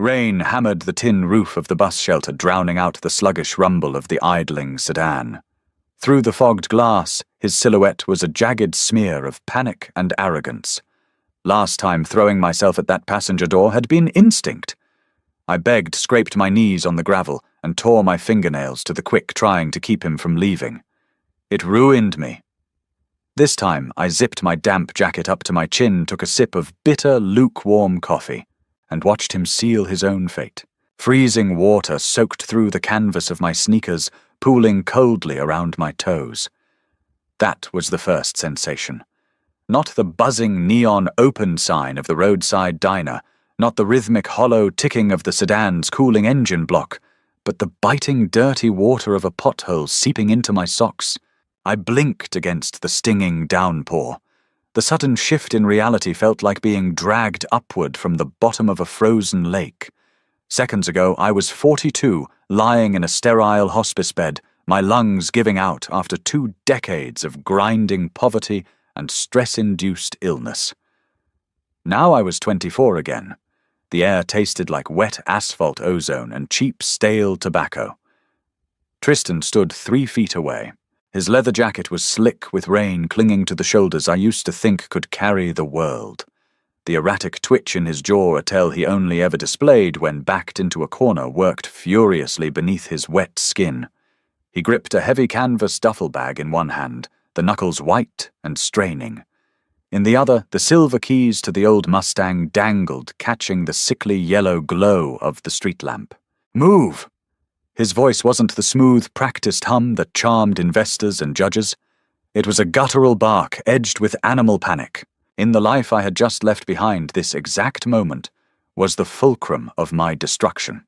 Rain hammered the tin roof of the bus shelter, drowning out the sluggish rumble of the idling sedan. Through the fogged glass, his silhouette was a jagged smear of panic and arrogance. Last time throwing myself at that passenger door had been instinct. I begged, scraped my knees on the gravel, and tore my fingernails to the quick, trying to keep him from leaving. It ruined me. This time, I zipped my damp jacket up to my chin, took a sip of bitter, lukewarm coffee, and watched him seal his own fate. Freezing water soaked through the canvas of my sneakers, pooling coldly around my toes. That was the first sensation. Not the buzzing neon open sign of the roadside diner, not the rhythmic hollow ticking of the sedan's cooling engine block, but the biting dirty water of a pothole seeping into my socks. I blinked against the stinging downpour. The sudden shift in reality felt like being dragged upward from the bottom of a frozen lake. Seconds ago, I was 42, lying in a sterile hospice bed, my lungs giving out after 2 decades of grinding poverty and stress-induced illness. Now I was 24 again. The air tasted like wet asphalt ozone and cheap, stale tobacco. Tristan stood 3 feet away. His leather jacket was slick with rain clinging to the shoulders I used to think could carry the world. The erratic twitch in his jaw, a tell he only ever displayed when backed into a corner, worked furiously beneath his wet skin. He gripped a heavy canvas duffel bag in one hand, the knuckles white and straining. In the other, the silver keys to the old Mustang dangled, catching the sickly yellow glow of the street lamp. "Move!" His voice wasn't the smooth, practiced hum that charmed investors and judges. It was a guttural bark edged with animal panic. In the life I had just left behind, this exact moment was the fulcrum of my destruction.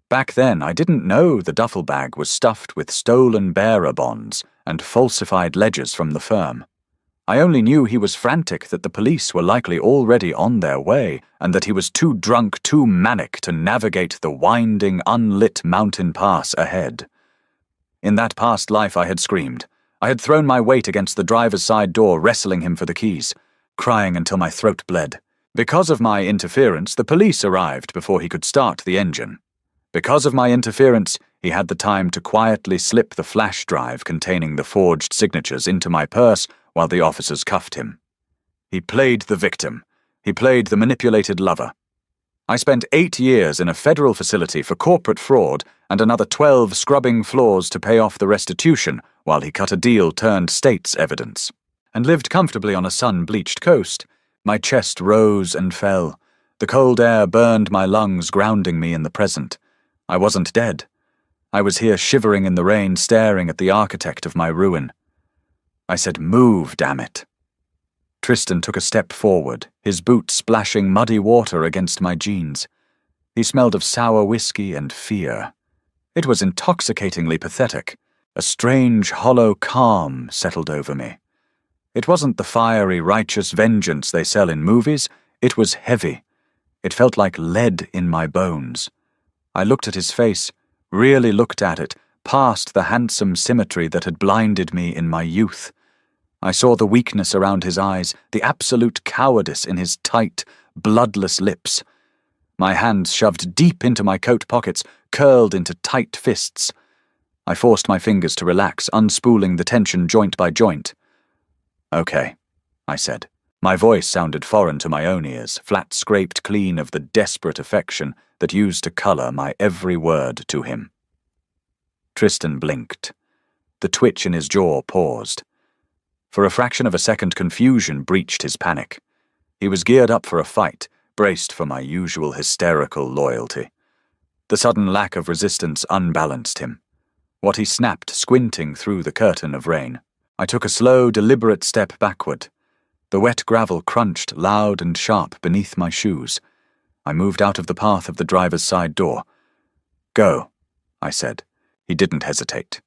Back then, I didn't know the duffel bag was stuffed with stolen bearer bonds and falsified ledgers from the firm. I only knew he was frantic, that the police were likely already on their way, and that he was too drunk, too manic to navigate the winding, unlit mountain pass ahead. In that past life I had screamed. I had thrown my weight against the driver's side door, wrestling him for the keys, crying until my throat bled. Because of my interference, the police arrived before he could start the engine. Because of my interference, he had the time to quietly slip the flash drive containing the forged signatures into my purse while the officers cuffed him. He played the victim. He played the manipulated lover. I spent 8 years in a federal facility for corporate fraud and another 12 scrubbing floors to pay off the restitution while he cut a deal turned state's evidence, and lived comfortably on a sun-bleached coast. My chest rose and fell. The cold air burned my lungs, grounding me in the present. I wasn't dead. I was here shivering in the rain, staring at the architect of my ruin. I said, "Move, damn it." Tristan took a step forward, his boot splashing muddy water against my jeans. He smelled of sour whiskey and fear. It was intoxicatingly pathetic. A strange, hollow calm settled over me. It wasn't the fiery, righteous vengeance they sell in movies. It was heavy. It felt like lead in my bones. I looked at his face, really looked at it, past the handsome symmetry that had blinded me in my youth. I saw the weakness around his eyes, the absolute cowardice in his tight, bloodless lips. My hands shoved deep into my coat pockets, curled into tight fists. I forced my fingers to relax, unspooling the tension joint by joint. "Okay," I said. My voice sounded foreign to my own ears, flat scraped clean of the desperate affection that used to colour my every word to him. Tristan blinked. The twitch in his jaw paused. For a fraction of a second, confusion breached his panic. He was geared up for a fight, braced for my usual hysterical loyalty. The sudden lack of resistance unbalanced him. What he snapped, squinting through the curtain of rain. I took a slow, deliberate step backward. The wet gravel crunched loud and sharp beneath my shoes. I moved out of the path of the driver's side door. "Go," I said. He didn't hesitate.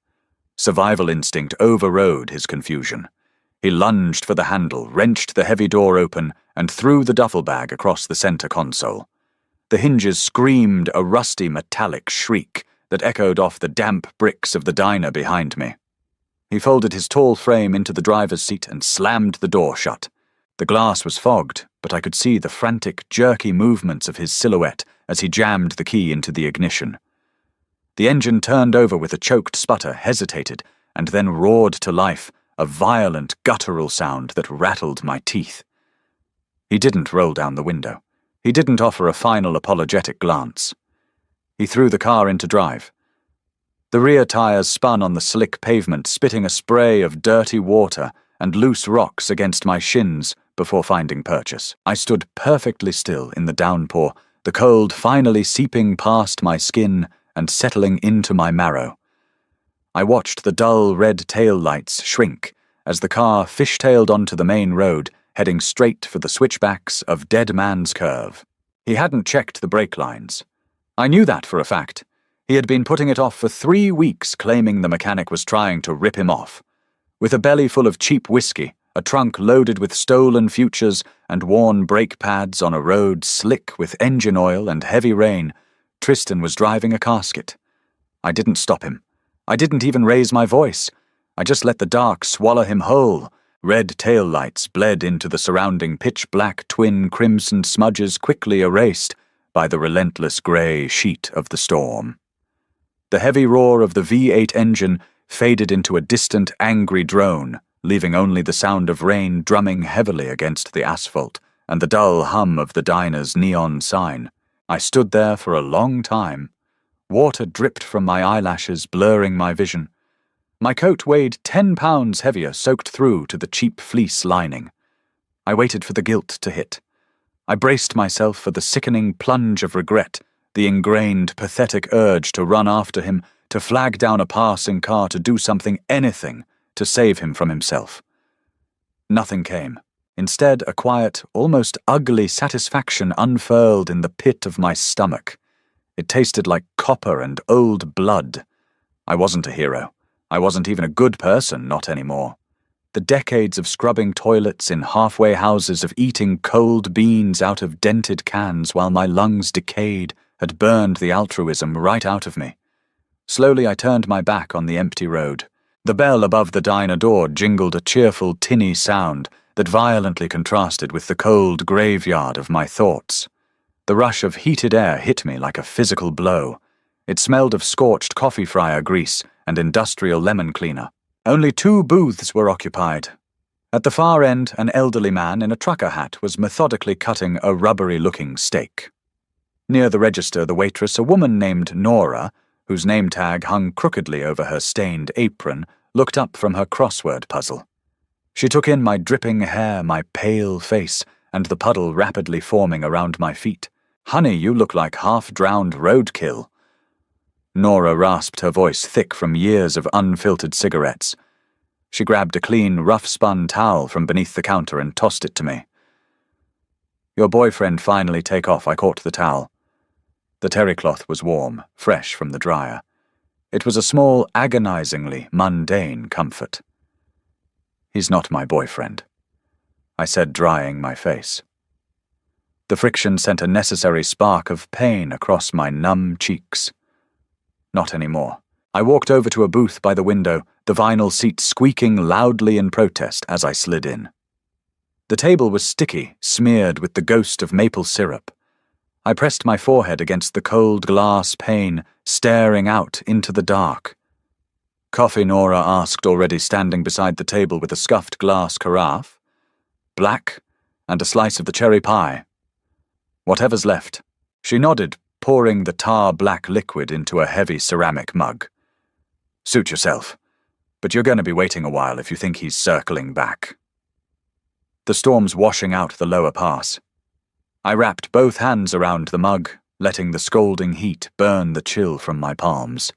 Survival instinct overrode his confusion. He lunged for the handle, wrenched the heavy door open, and threw the duffel bag across the center console. The hinges screamed a rusty metallic shriek that echoed off the damp bricks of the diner behind me. He folded his tall frame into the driver's seat and slammed the door shut. The glass was fogged, but I could see the frantic, jerky movements of his silhouette as he jammed the key into the ignition. The engine turned over with a choked sputter, hesitated, and then roared to life, a violent, guttural sound that rattled my teeth. He didn't roll down the window. He didn't offer a final apologetic glance. He threw the car into drive. The rear tires spun on the slick pavement, spitting a spray of dirty water and loose rocks against my shins before finding purchase. I stood perfectly still in the downpour, the cold finally seeping past my skin and settling into my marrow. I watched the dull red tail lights shrink as the car fishtailed onto the main road, heading straight for the switchbacks of Dead Man's Curve. He hadn't checked the brake lines. I knew that for a fact. He had been putting it off for 3 weeks, claiming the mechanic was trying to rip him off. With a belly full of cheap whiskey, a trunk loaded with stolen futures, and worn brake pads on a road slick with engine oil and heavy rain, Tristan was driving a casket. I didn't stop him. I didn't even raise my voice. I just let the dark swallow him whole. Red tail lights bled into the surrounding pitch-black twin crimson smudges quickly erased by the relentless grey sheet of the storm. The heavy roar of the V8 engine faded into a distant, angry drone, leaving only the sound of rain drumming heavily against the asphalt and the dull hum of the diner's neon sign. I stood there for a long time. Water dripped from my eyelashes, blurring my vision. My coat weighed 10 pounds heavier, soaked through to the cheap fleece lining. I waited for the guilt to hit. I braced myself for the sickening plunge of regret, the ingrained, pathetic urge to run after him, to flag down a passing car, to do something, anything, to save him from himself. Nothing came. Instead, a quiet, almost ugly satisfaction unfurled in the pit of my stomach. It tasted like copper and old blood. I wasn't a hero. I wasn't even a good person, not anymore. The decades of scrubbing toilets in halfway houses, of eating cold beans out of dented cans while my lungs decayed, had burned the altruism right out of me. Slowly I turned my back on the empty road. The bell above the diner door jingled a cheerful, tinny sound that violently contrasted with the cold graveyard of my thoughts. The rush of heated air hit me like a physical blow. It smelled of scorched coffee fryer grease and industrial lemon cleaner. Only 2 booths were occupied. At the far end, an elderly man in a trucker hat was methodically cutting a rubbery-looking steak. Near the register, the waitress, a woman named Nora, whose name tag hung crookedly over her stained apron, looked up from her crossword puzzle. She took in my dripping hair, my pale face, and the puddle rapidly forming around my feet. "Honey, you look like half-drowned roadkill." Nora rasped, her voice thick from years of unfiltered cigarettes. She grabbed a clean, rough-spun towel from beneath the counter and tossed it to me. "Your boyfriend finally take off," I caught the towel. The terry cloth was warm, fresh from the dryer. It was a small, agonizingly mundane comfort. "He's not my boyfriend," I said, drying my face. The friction sent a necessary spark of pain across my numb cheeks. Not anymore. I walked over to a booth by the window, the vinyl seat squeaking loudly in protest as I slid in. The table was sticky, smeared with the ghost of maple syrup. I pressed my forehead against the cold glass pane, staring out into the dark. "Coffee?" Nora asked, already standing beside the table with a scuffed glass carafe. "Black, and a slice of the cherry pie." "Whatever's left." She nodded, pouring the tar-black liquid into a heavy ceramic mug. "Suit yourself, but you're going to be waiting a while if you think he's circling back." The storm's washing out the lower pass. I wrapped both hands around the mug, letting the scalding heat burn the chill from my palms.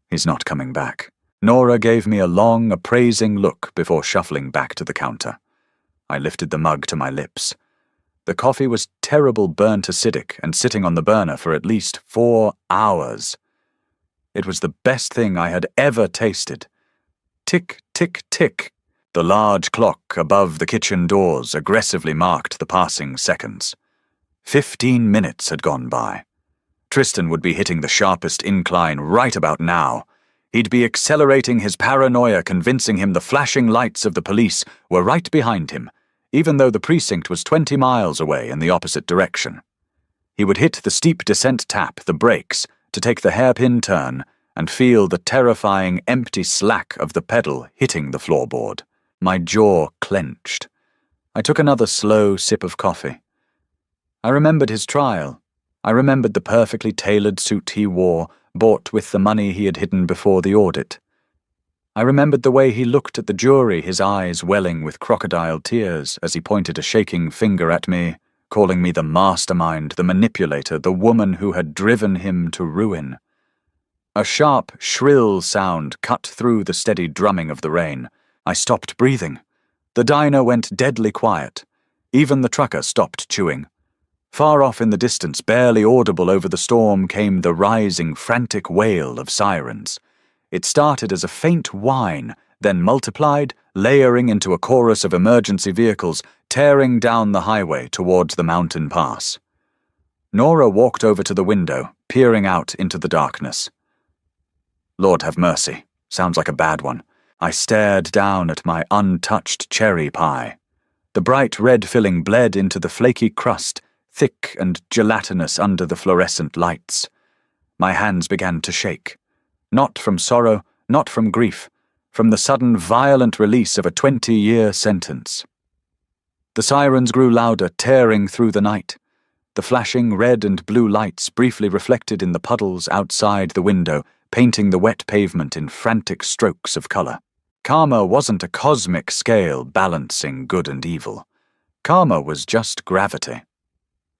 "He's not coming back." Nora gave me a long, appraising look before shuffling back to the counter. I lifted the mug to my lips. The coffee was terrible burnt acidic and sitting on the burner for at least 4 hours. It was the best thing I had ever tasted. Tick, tick, tick. The large clock above the kitchen doors aggressively marked the passing seconds. 15 minutes had gone by. Tristan would be hitting the sharpest incline right about now. He'd be accelerating his paranoia, convincing him the flashing lights of the police were right behind him, even though the precinct was 20 miles away in the opposite direction. He would hit the steep descent tap, the brakes, to take the hairpin turn and feel the terrifying empty slack of the pedal hitting the floorboard. My jaw clenched. I took another slow sip of coffee. I remembered his trial. I remembered the perfectly tailored suit he wore, bought with the money he had hidden before the audit. I remembered the way he looked at the jury, his eyes welling with crocodile tears as he pointed a shaking finger at me, calling me the mastermind, the manipulator, the woman who had driven him to ruin. A sharp, shrill sound cut through the steady drumming of the rain. I stopped breathing. The diner went deadly quiet. Even the trucker stopped chewing. Far off in the distance, barely audible over the storm, came the rising, frantic wail of sirens. It started as a faint whine, then multiplied, layering into a chorus of emergency vehicles, tearing down the highway towards the mountain pass. Nora walked over to the window, peering out into the darkness. Lord have mercy. Sounds like a bad one. I stared down at my untouched cherry pie. The bright red filling bled into the flaky crust, thick and gelatinous under the fluorescent lights. My hands began to shake. Not from sorrow, not from grief, from the sudden violent release of a 20-year sentence. The sirens grew louder, tearing through the night. The flashing red and blue lights briefly reflected in the puddles outside the window, painting the wet pavement in frantic strokes of color. Karma wasn't a cosmic scale balancing good and evil. Karma was just gravity.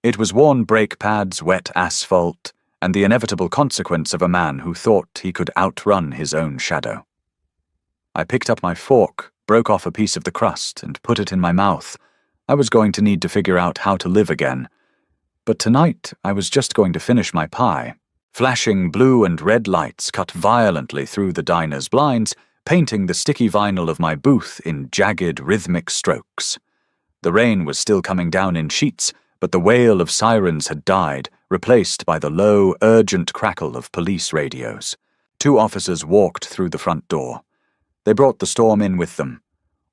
It was worn brake pads, wet asphalt, and the inevitable consequence of a man who thought he could outrun his own shadow. I picked up my fork, broke off a piece of the crust, and put it in my mouth. I was going to need to figure out how to live again. But tonight I was just going to finish my pie. Flashing blue and red lights cut violently through the diner's blinds, painting the sticky vinyl of my booth in jagged, rhythmic strokes. The rain was still coming down in sheets, but the wail of sirens had died, replaced by the low, urgent crackle of police radios. 2 officers walked through the front door. They brought the storm in with them.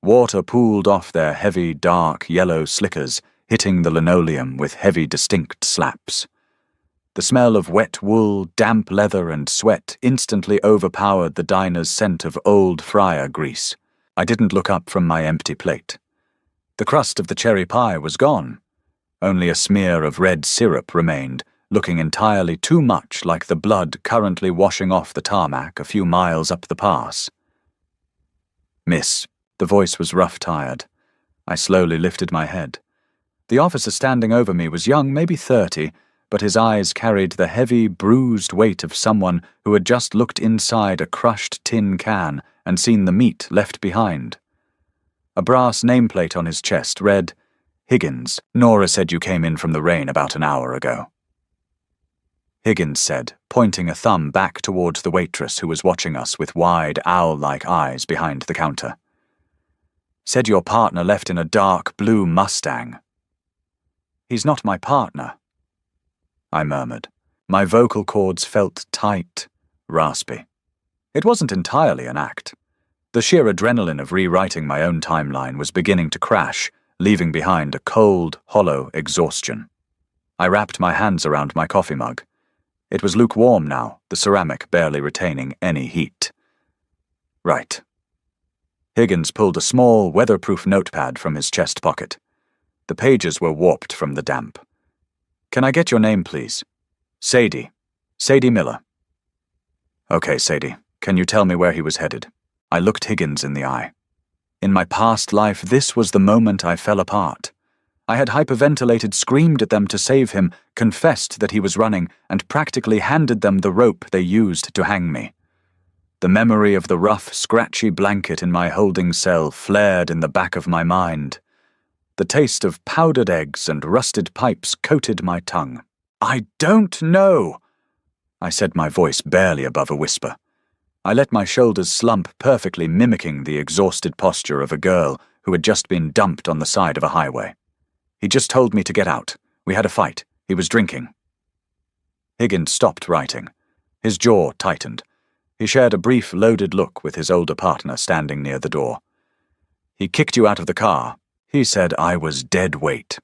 Water pooled off their heavy, dark, yellow slickers, hitting the linoleum with heavy, distinct slaps. The smell of wet wool, damp leather, and sweat instantly overpowered the diner's scent of old fryer grease. I didn't look up from my empty plate. The crust of the cherry pie was gone. Only a smear of red syrup remained, looking entirely too much like the blood currently washing off the tarmac a few miles up the pass. "Miss," the voice was rough-tired. I slowly lifted my head. The officer standing over me was young, maybe 30, but his eyes carried the heavy, bruised weight of someone who had just looked inside a crushed tin can and seen the meat left behind. A brass nameplate on his chest read, "Higgins, Nora said you came in from the rain about an hour ago." Higgins said, pointing a thumb back towards the waitress who was watching us with wide, owl-like eyes behind the counter. "Said your partner left in a dark blue Mustang." "He's not my partner," I murmured. My vocal cords felt tight, raspy. It wasn't entirely an act. The sheer adrenaline of rewriting my own timeline was beginning to crash, leaving behind a cold, hollow exhaustion. I wrapped my hands around my coffee mug. It was lukewarm now, the ceramic barely retaining any heat. "Right." Higgins pulled a small, weatherproof notepad from his chest pocket. The pages were warped from the damp. "Can I get your name, please?" "Sadie. Sadie Miller." "Okay, Sadie. Can you tell me where he was headed?" I looked Higgins in the eye. In my past life, this was the moment I fell apart. I had hyperventilated, screamed at them to save him, confessed that he was running, and practically handed them the rope they used to hang me. The memory of the rough, scratchy blanket in my holding cell flared in the back of my mind. The taste of powdered eggs and rusted pipes coated my tongue. "I don't know," I said, my voice barely above a whisper. I let my shoulders slump, perfectly mimicking the exhausted posture of a girl who had just been dumped on the side of a highway. "He just told me to get out. We had a fight. He was drinking." Higgins stopped writing. His jaw tightened. He shared a brief, loaded look with his older partner standing near the door. "He kicked you out of the car. He said I was dead weight.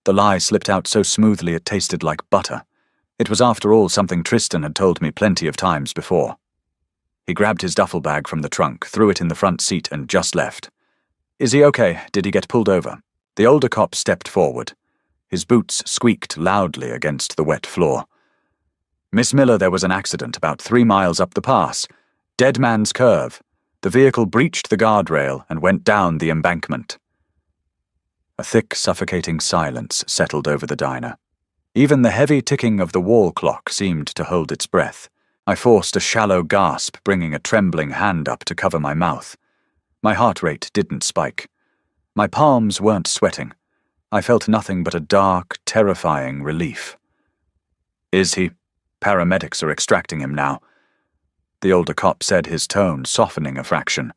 The lie slipped out so smoothly it tasted like butter. It was after all something Tristan had told me plenty of times before. He grabbed his duffel bag from the trunk, threw it in the front seat, and just left. Is he okay? Did he get pulled over? The older cop stepped forward. His boots squeaked loudly against the wet floor. Miss Miller, there was an accident about 3 miles up the pass. Dead Man's Curve. The vehicle breached the guardrail and went down the embankment. A thick, suffocating silence settled over the diner. Even the heavy ticking of the wall clock seemed to hold its breath. I forced a shallow gasp, bringing a trembling hand up to cover my mouth. My heart rate didn't spike. My palms weren't sweating. I felt nothing but a dark, terrifying relief. Is he? Paramedics are extracting him now. The older cop said, his tone softening a fraction.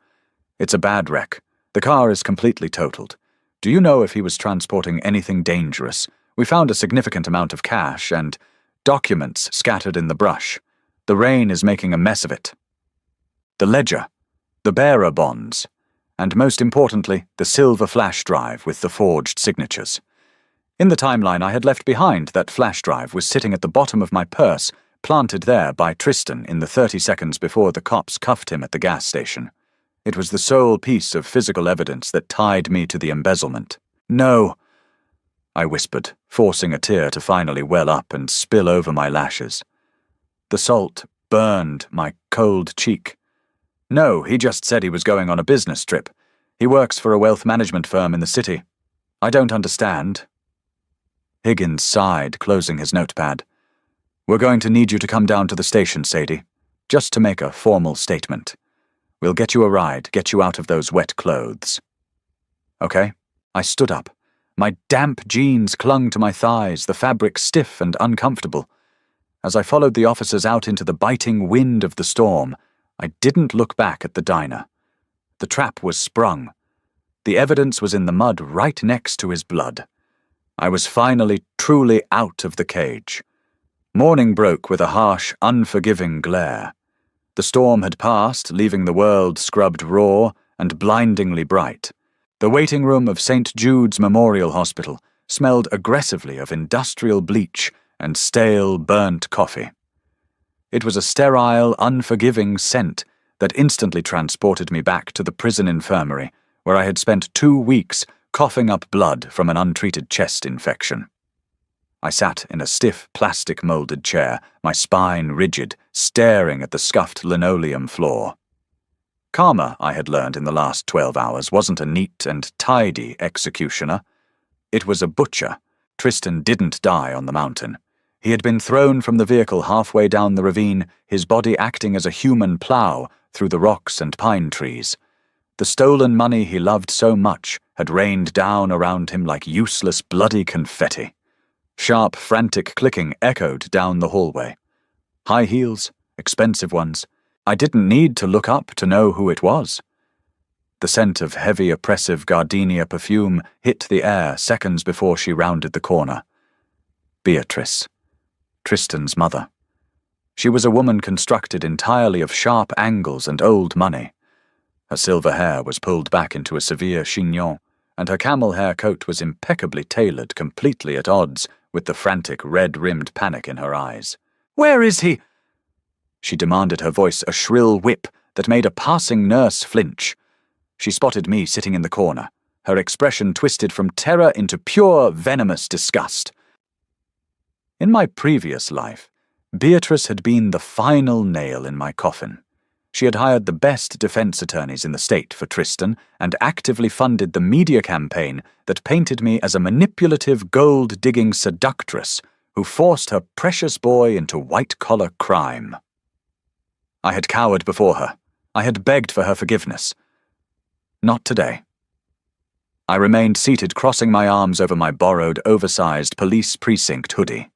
It's a bad wreck. The car is completely totaled. Do you know if he was transporting anything dangerous? We found a significant amount of cash and documents scattered in the brush. The rain is making a mess of it. The ledger, the bearer bonds, and most importantly, the silver flash drive with the forged signatures. In the timeline I had left behind, that flash drive was sitting at the bottom of my purse, planted there by Tristan in the 30 seconds before the cops cuffed him at the gas station. It was the sole piece of physical evidence that tied me to the embezzlement. No, I whispered, forcing a tear to finally well up and spill over my lashes. The salt burned my cold cheek. No, he just said he was going on a business trip. He works for a wealth management firm in the city. I don't understand. Higgins sighed, closing his notepad. We're going to need you to come down to the station, Sadie, just to make a formal statement. We'll get you a ride, get you out of those wet clothes. Okay? I stood up. My damp jeans clung to my thighs, the fabric stiff and uncomfortable. As I followed the officers out into the biting wind of the storm, I didn't look back at the diner. The trap was sprung. The evidence was in the mud right next to his blood. I was finally truly out of the cage. Morning broke with a harsh, unforgiving glare. The storm had passed, leaving the world scrubbed raw and blindingly bright. The waiting room of St. Jude's Memorial Hospital smelled aggressively of industrial bleach and stale, burnt coffee. It was a sterile, unforgiving scent that instantly transported me back to the prison infirmary, where I had spent 2 weeks coughing up blood from an untreated chest infection. I sat in a stiff, plastic-molded chair, my spine rigid, staring at the scuffed linoleum floor. Karma, I had learned in the last 12 hours, wasn't a neat and tidy executioner. It was a butcher. Tristan didn't die on the mountain. He had been thrown from the vehicle halfway down the ravine, his body acting as a human plough through the rocks and pine trees. The stolen money he loved so much had rained down around him like useless, bloody confetti. Sharp, frantic clicking echoed down the hallway. High heels, expensive ones. I didn't need to look up to know who it was. The scent of heavy, oppressive gardenia perfume hit the air seconds before she rounded the corner. Beatrice. Tristan's mother. She was a woman constructed entirely of sharp angles and old money. Her silver hair was pulled back into a severe chignon, and her camel hair coat was impeccably tailored, completely at odds with the frantic, red-rimmed panic in her eyes. "Where is he?" She demanded, her voice a shrill whip that made a passing nurse flinch. She spotted me sitting in the corner, her expression twisted from terror into pure, venomous disgust. In my previous life, Beatrice had been the final nail in my coffin. She had hired the best defense attorneys in the state for Tristan and actively funded the media campaign that painted me as a manipulative, gold-digging seductress who forced her precious boy into white-collar crime. I had cowered before her. I had begged for her forgiveness. Not today. I remained seated, crossing my arms over my borrowed, oversized police precinct hoodie.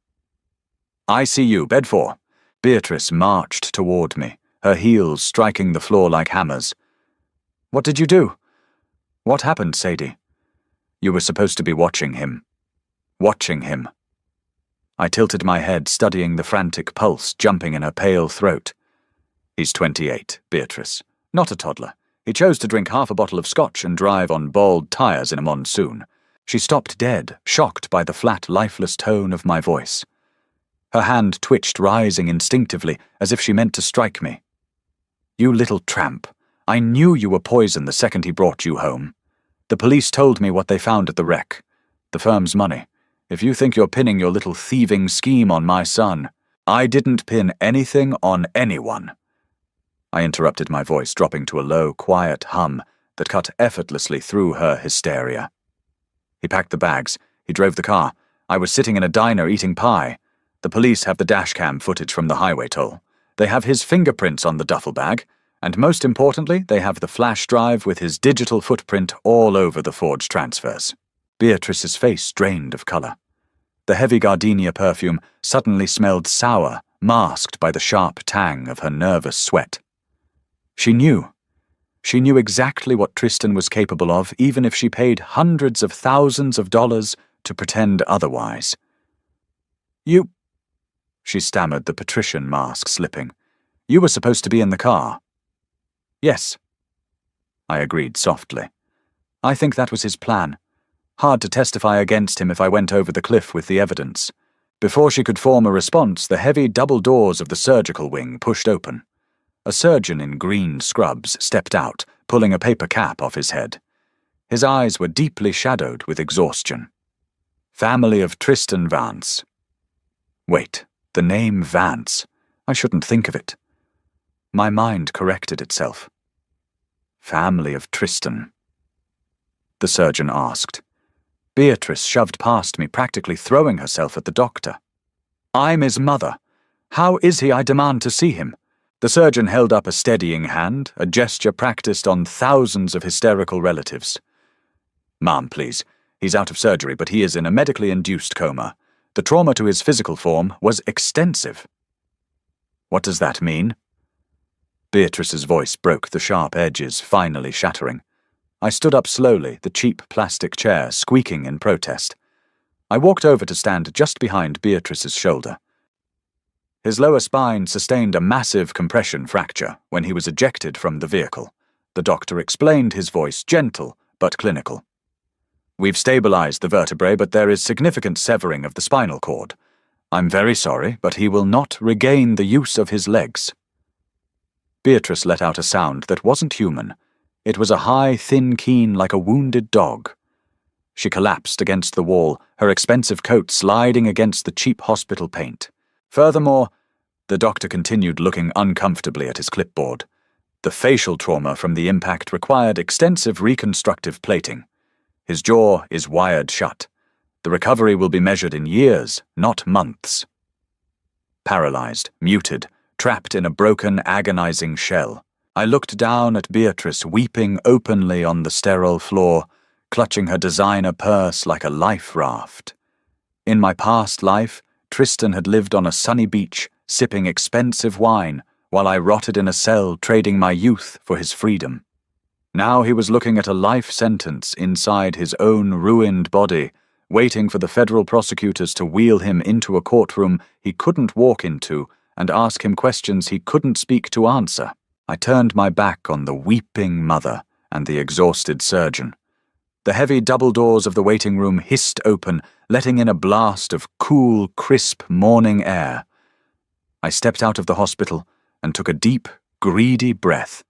ICU, bed 4. Beatrice marched toward me, her heels striking the floor like hammers. "What did you do? What happened, Sadie?" "You were supposed to be watching him." Watching him. I tilted my head, studying the frantic pulse jumping in her pale throat. "He's 28, Beatrice. Not a toddler. He chose to drink half a bottle of scotch and drive on bald tires in a monsoon. She stopped dead, shocked by the flat, lifeless tone of my voice. Her hand twitched, rising instinctively, as if she meant to strike me. "You little tramp. I knew you were poison the second he brought you home. The police told me what they found at the wreck. The firm's money. If you think you're pinning your little thieving scheme on my son, I didn't pin anything on anyone." I interrupted, my voice dropping to a low, quiet hum that cut effortlessly through her hysteria. He packed the bags. He drove the car. I was sitting in a diner eating pie. The police have the dashcam footage from the highway toll. They have his fingerprints on the duffel bag, and most importantly, they have the flash drive with his digital footprint all over the forged transfers. Beatrice's face drained of color. The heavy gardenia perfume suddenly smelled sour, masked by the sharp tang of her nervous sweat. She knew. She knew exactly what Tristan was capable of, even if she paid hundreds of thousands of dollars to pretend otherwise. "You—" she stammered, the patrician mask slipping. "You were supposed to be in the car." "Yes," I agreed softly. "I think that was his plan. Hard to testify against him if I went over the cliff with the evidence." Before she could form a response, the heavy double doors of the surgical wing pushed open. A surgeon in green scrubs stepped out, pulling a paper cap off his head. His eyes were deeply shadowed with exhaustion. "Family of Tristan Vance." Wait, the name Vance. I shouldn't think of it. My mind corrected itself. "Family of Tristan," the surgeon asked. Beatrice shoved past me, practically throwing herself at the doctor. "I'm his mother. How is he? I demand to see him." The surgeon held up a steadying hand, a gesture practiced on thousands of hysterical relatives. "Ma'am, please. He's out of surgery, but he is in a medically induced coma. The trauma to his physical form was extensive." "What does that mean?" Beatrice's voice broke, the sharp edges finally shattering. I stood up slowly, the cheap plastic chair squeaking in protest. I walked over to stand just behind Beatrice's shoulder. His lower spine sustained a massive compression fracture when he was ejected from the vehicle. The doctor explained, his voice gentle but clinical. "We've stabilized the vertebrae, but there is significant severing of the spinal cord. I'm very sorry, but he will not regain the use of his legs." Beatrice let out a sound that wasn't human. It was a high, thin keen like a wounded dog. She collapsed against the wall, her expensive coat sliding against the cheap hospital paint. Furthermore, the doctor continued, looking uncomfortably at his clipboard. The facial trauma from the impact required extensive reconstructive plating. His jaw is wired shut. The recovery will be measured in years, not months. Paralyzed, muted, trapped in a broken, agonizing shell, I looked down at Beatrice weeping openly on the sterile floor, clutching her designer purse like a life raft. In my past life, Tristan had lived on a sunny beach, sipping expensive wine, while I rotted in a cell trading my youth for his freedom. Now he was looking at a life sentence inside his own ruined body, waiting for the federal prosecutors to wheel him into a courtroom he couldn't walk into and ask him questions he couldn't speak to answer. I turned my back on the weeping mother and the exhausted surgeon. The heavy double doors of the waiting room hissed open, letting in a blast of cool, crisp morning air. I stepped out of the hospital and took a deep, greedy breath.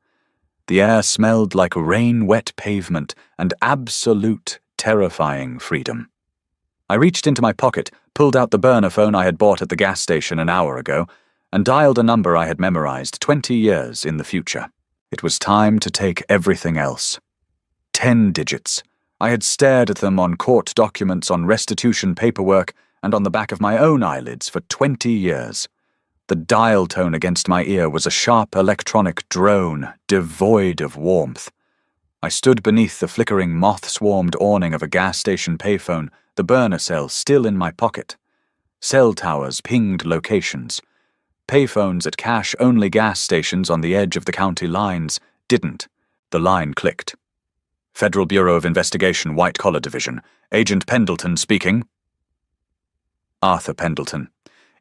The air smelled like rain-wet pavement and absolute, terrifying freedom. I reached into my pocket, pulled out the burner phone I had bought at the gas station an hour ago, and dialed a number I had memorized 20 years in the future. It was time to take everything else. 10 digits. I had stared at them on court documents, on restitution paperwork, and on the back of my own eyelids for 20 years. The dial tone against my ear was a sharp electronic drone, devoid of warmth. I stood beneath the flickering moth-swarmed awning of a gas station payphone, the burner cell still in my pocket. Cell towers pinged locations. Payphones at cash-only gas stations on the edge of the county lines didn't. The line clicked. Federal Bureau of Investigation, White Collar Division. Agent Pendleton speaking. Arthur Pendleton.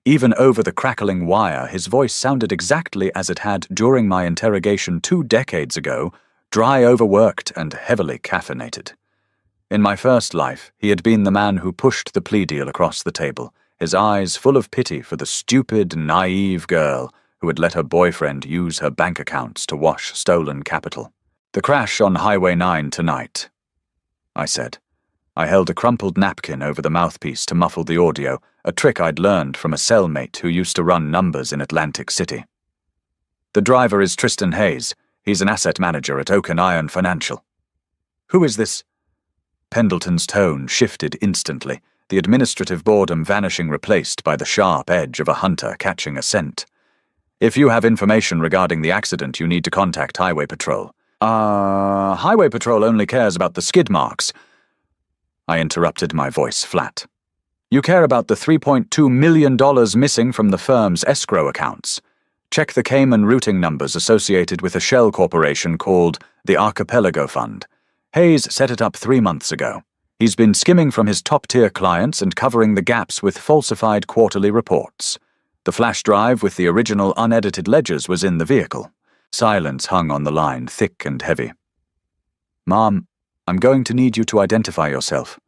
Even over the crackling wire, his voice sounded exactly as it had during my interrogation 2 decades ago, dry overworked and heavily caffeinated. In my first life, he had been the man who pushed the plea deal across the table, his eyes full of pity for the stupid, naive girl who had let her boyfriend use her bank accounts to wash stolen capital. "The crash on Highway 9 tonight," I said. I held a crumpled napkin over the mouthpiece to muffle the audio, a trick I'd learned from a cellmate who used to run numbers in Atlantic City. "The driver is Tristan Hayes. He's an asset manager at Oak and Iron Financial." "Who is this?" Pendleton's tone shifted instantly, the administrative boredom vanishing, replaced by the sharp edge of a hunter catching a scent. "If you have information regarding the accident, you need to contact Highway Patrol." Highway Patrol only cares about the skid marks." I interrupted, my voice flat. "You care about the $3.2 million missing from the firm's escrow accounts. Check the Cayman routing numbers associated with a shell corporation called the Archipelago Fund. Hayes set it up 3 months ago. He's been skimming from his top-tier clients and covering the gaps with falsified quarterly reports. The flash drive with the original unedited ledgers was in the vehicle." Silence hung on the line, thick and heavy. "Mom, I'm going to need you to identify yourself,"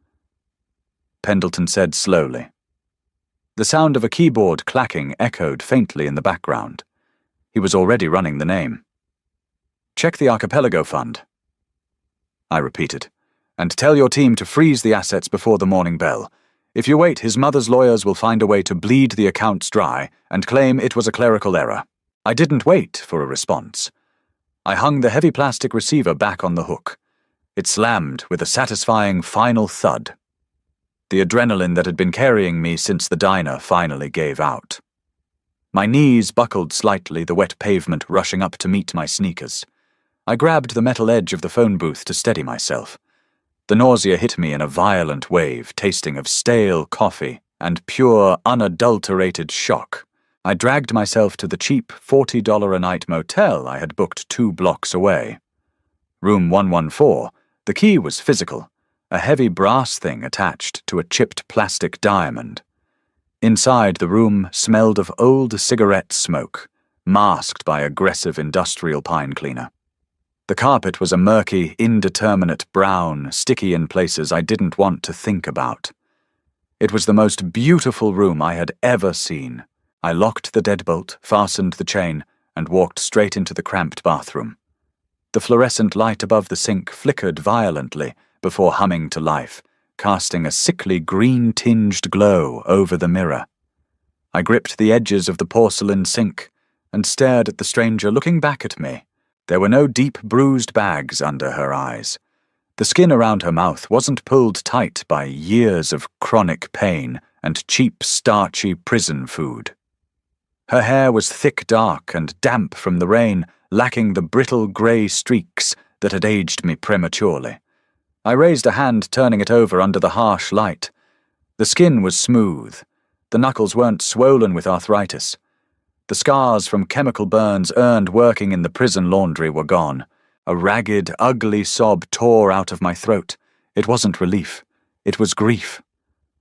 Pendleton said slowly. The sound of a keyboard clacking echoed faintly in the background. He was already running the name. "Check the Archipelago Fund," I repeated, "and tell your team to freeze the assets before the morning bell. If you wait, his mother's lawyers will find a way to bleed the accounts dry and claim it was a clerical error." I didn't wait for a response. I hung the heavy plastic receiver back on the hook. It slammed with a satisfying final thud. The adrenaline that had been carrying me since the diner finally gave out. My knees buckled slightly, the wet pavement rushing up to meet my sneakers. I grabbed the metal edge of the phone booth to steady myself. The nausea hit me in a violent wave, tasting of stale coffee and pure, unadulterated shock. I dragged myself to the cheap $40 a night motel I had booked 2 blocks away. Room 114, the key was physical, a heavy brass thing attached to a chipped plastic diamond. Inside, the room smelled of old cigarette smoke, masked by aggressive industrial pine cleaner. The carpet was a murky, indeterminate brown, sticky in places I didn't want to think about. It was the most beautiful room I had ever seen. I locked the deadbolt, fastened the chain, and walked straight into the cramped bathroom. The fluorescent light above the sink flickered violently before humming to life, casting a sickly green-tinged glow over the mirror. I gripped the edges of the porcelain sink and stared at the stranger looking back at me. There were no deep, bruised bags under her eyes. The skin around her mouth wasn't pulled tight by years of chronic pain and cheap, starchy prison food. Her hair was thick, dark, and damp from the rain, lacking the brittle grey streaks that had aged me prematurely. I raised a hand, turning it over under the harsh light. The skin was smooth. The knuckles weren't swollen with arthritis. The scars from chemical burns earned working in the prison laundry were gone. A ragged, ugly sob tore out of my throat. It wasn't relief. It was grief.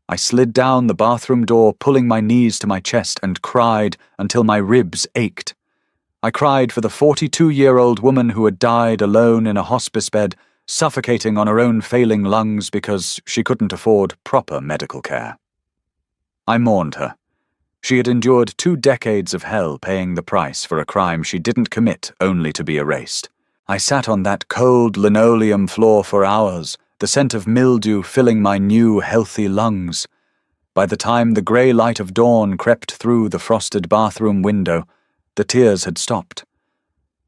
I slid down the bathroom door, pulling my knees to my chest, and cried until my ribs ached. I cried for the 42-year-old woman who had died alone in a hospice bed, suffocating on her own failing lungs because she couldn't afford proper medical care. I mourned her. She had endured 2 decades of hell, paying the price for a crime she didn't commit only to be erased. I sat on that cold linoleum floor for hours, the scent of mildew filling my new, healthy lungs. By the time the grey light of dawn crept through the frosted bathroom window, the tears had stopped.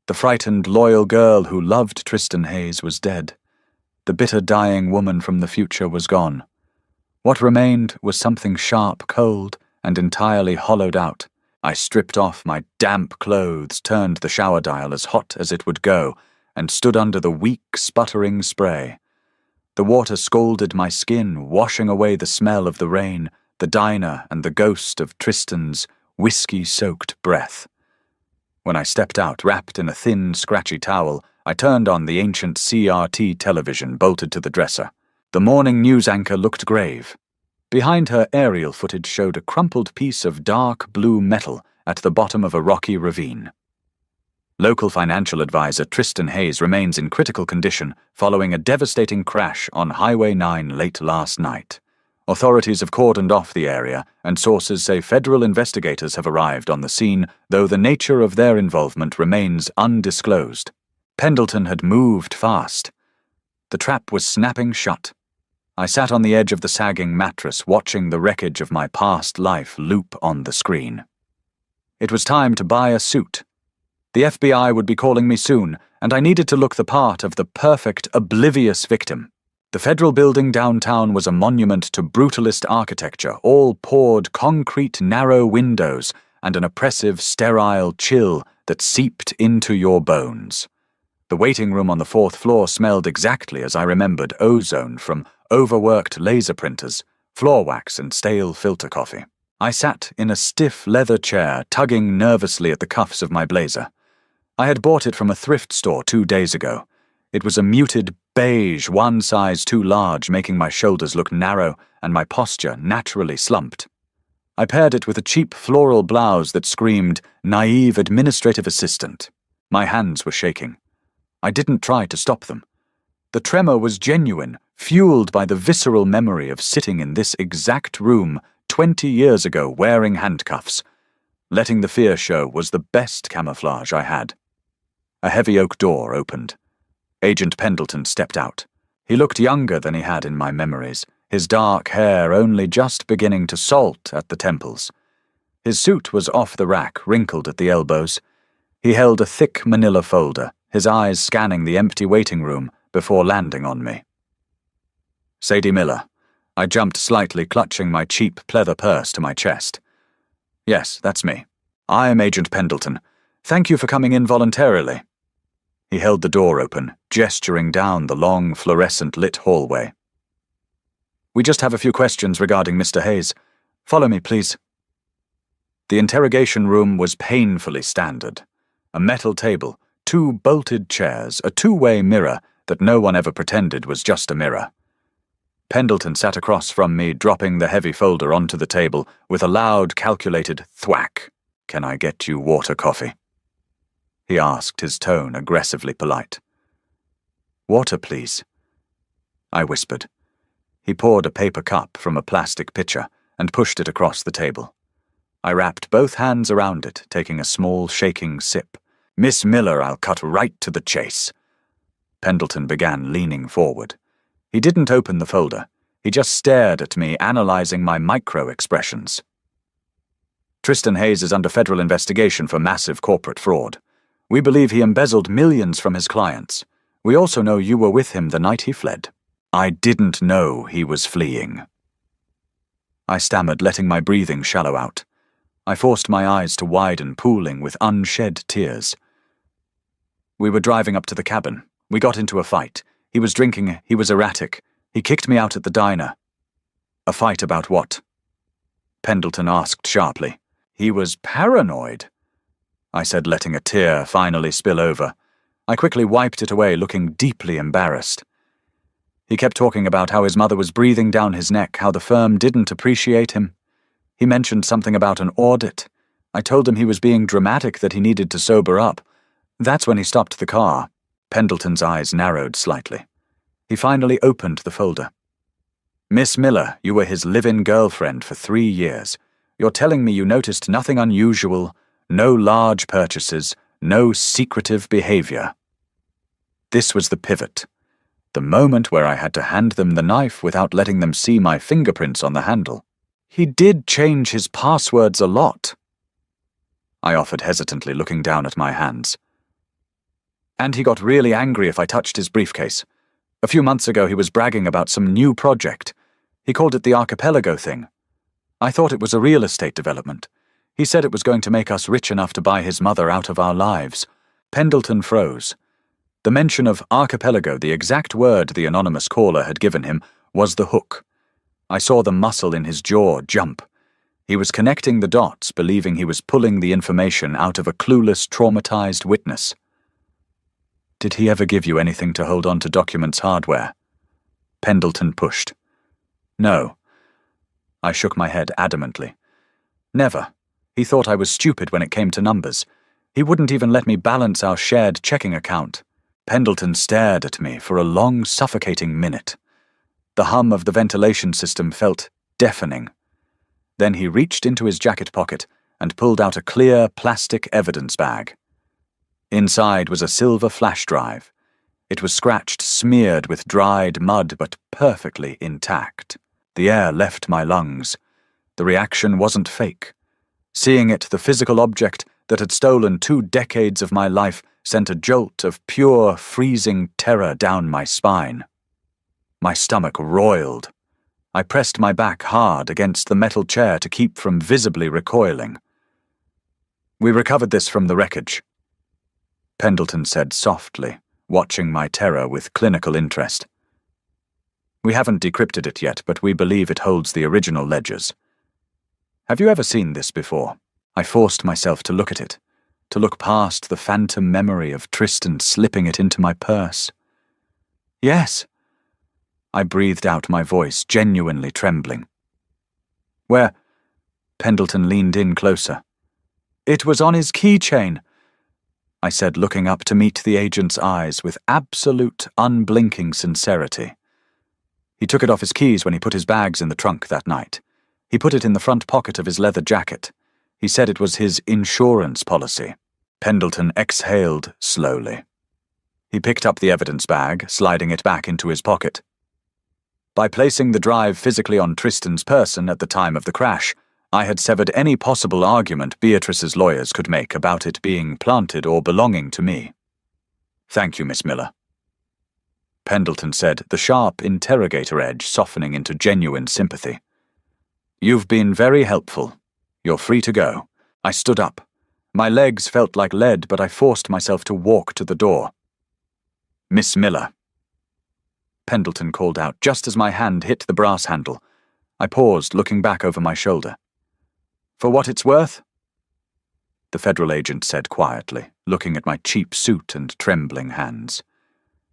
The frightened, loyal girl who loved Tristan Hayes was dead. The bitter, dying woman from the future was gone. What remained was something sharp, cold, and entirely hollowed out. I stripped off my damp clothes, turned the shower dial as hot as it would go, and stood under the weak, sputtering spray. The water scalded my skin, washing away the smell of the rain, the diner, and the ghost of Tristan's whiskey-soaked breath. When I stepped out, wrapped in a thin, scratchy towel, I turned on the ancient CRT television bolted to the dresser. The morning news anchor looked grave. Behind her, aerial footage showed a crumpled piece of dark blue metal at the bottom of a rocky ravine. Local financial advisor Tristan Hayes remains in critical condition following a devastating crash on Highway 9 late last night. Authorities have cordoned off the area, and sources say federal investigators have arrived on the scene, though the nature of their involvement remains undisclosed. Pendleton had moved fast. The trap was snapping shut. I sat on the edge of the sagging mattress, watching the wreckage of my past life loop on the screen. It was time to buy a suit. The FBI would be calling me soon, and I needed to look the part of the perfect, oblivious victim. The federal building downtown was a monument to brutalist architecture, all poured concrete narrow windows and an oppressive, sterile chill that seeped into your bones. The waiting room on the 4th floor smelled exactly as I remembered: ozone from overworked laser printers, floor wax and stale filter coffee. I sat in a stiff leather chair, tugging nervously at the cuffs of my blazer. I had bought it from a thrift store 2 days ago. It was a muted beige, one size too large, making my shoulders look narrow and my posture naturally slumped. I paired it with a cheap floral blouse that screamed naive administrative assistant. My hands were shaking. I didn't try to stop them. The tremor was genuine, fueled by the visceral memory of sitting in this exact room 20 years ago wearing handcuffs. Letting the fear show was the best camouflage I had. A heavy oak door opened. Agent Pendleton stepped out. He looked younger than he had in my memories, his dark hair only just beginning to salt at the temples. His suit was off the rack, wrinkled at the elbows. He held a thick manila folder, his eyes scanning the empty waiting room before landing on me. Sadie Miller. I jumped slightly, clutching my cheap pleather purse to my chest. Yes, that's me. I am Agent Pendleton. Thank you for coming in voluntarily. He held the door open, gesturing down the long, fluorescent-lit hallway. We just have a few questions regarding Mr. Hayes. Follow me, please. The interrogation room was painfully standard. A metal table, 2 bolted chairs, a two-way mirror that no one ever pretended was just a mirror. Pendleton sat across from me, dropping the heavy folder onto the table with a loud, calculated thwack. "Can I get you water, coffee?" he asked, his tone aggressively polite. "Water, please," I whispered. He poured a paper cup from a plastic pitcher and pushed it across the table. I wrapped both hands around it, taking a small, shaking sip. "Miss Miller, I'll cut right to the chase." Pendleton began leaning forward. He didn't open the folder. He just stared at me, analyzing my micro-expressions. "Tristan Hayes is under federal investigation for massive corporate fraud. We believe he embezzled millions from his clients. We also know you were with him the night he fled." I didn't know he was fleeing. I stammered, letting my breathing shallow out. I forced my eyes to widen, pooling with unshed tears. "We were driving up to the cabin. We got into a fight. He was drinking, he was erratic. He kicked me out at the diner." "A fight about what?" Pendleton asked sharply. "He was paranoid," I said, letting a tear finally spill over. I quickly wiped it away, looking deeply embarrassed. He kept talking about how his mother was breathing down his neck, how the firm didn't appreciate him. He mentioned something about an audit. I told him he was being dramatic, that he needed to sober up. That's when he stopped the car. Pendleton's eyes narrowed slightly. He finally opened the folder. "Miss Miller, you were his live-in girlfriend for 3 years. You're telling me you noticed nothing unusual, no large purchases, no secretive behavior." This was the pivot. The moment where I had to hand them the knife without letting them see my fingerprints on the handle. "He did change his passwords a lot," I offered hesitantly, looking down at my hands. "And he got really angry if I touched his briefcase. A few months ago he was bragging about some new project. He called it the Archipelago thing. I thought it was a real estate development. He said it was going to make us rich enough to buy his mother out of our lives." Pendleton froze. The mention of archipelago, the exact word the anonymous caller had given him, was the hook. I saw the muscle in his jaw jump. He was connecting the dots, believing he was pulling the information out of a clueless, traumatized witness. "Did he ever give you anything to hold on to documents hardware?" Pendleton pushed. "No." I shook my head adamantly. "Never. He thought I was stupid when it came to numbers. He wouldn't even let me balance our shared checking account. Pendleton stared at me for a long, suffocating minute. The hum of the ventilation system felt deafening. Then he reached into his jacket pocket and pulled out a clear plastic evidence bag. Inside was a silver flash drive. It was scratched, smeared with dried mud, but perfectly intact. The air left my lungs. The reaction wasn't fake. Seeing it, the physical object that had stolen 2 decades of my life sent a jolt of pure, freezing terror down my spine. My stomach roiled. I pressed my back hard against the metal chair to keep from visibly recoiling. "We recovered this from the wreckage," Pendleton said softly, watching my terror with clinical interest. "We haven't decrypted it yet, but we believe it holds the original ledgers. Have you ever seen this before?" I forced myself to look at it, to look past the phantom memory of Tristan slipping it into my purse. "Yes," I breathed out, my voice genuinely trembling. "Where?" Pendleton leaned in closer. "It was on his keychain," I said, looking up to meet the agent's eyes with absolute, unblinking sincerity. "He took it off his keys when he put his bags in the trunk that night. He put it in the front pocket of his leather jacket. He said it was his insurance policy." Pendleton exhaled slowly. He picked up the evidence bag, sliding it back into his pocket. "By placing the drive physically on Tristan's person at the time of the crash, I had severed any possible argument Beatrice's lawyers could make about it being planted or belonging to me." "Thank you, Miss Miller," Pendleton said, the sharp interrogator edge softening into genuine sympathy. "You've been very helpful. You're free to go." I stood up. My legs felt like lead, but I forced myself to walk to the door. "Miss Miller," Pendleton called out just as my hand hit the brass handle. I paused, looking back over my shoulder. "For what it's worth?" the federal agent said quietly, looking at my cheap suit and trembling hands.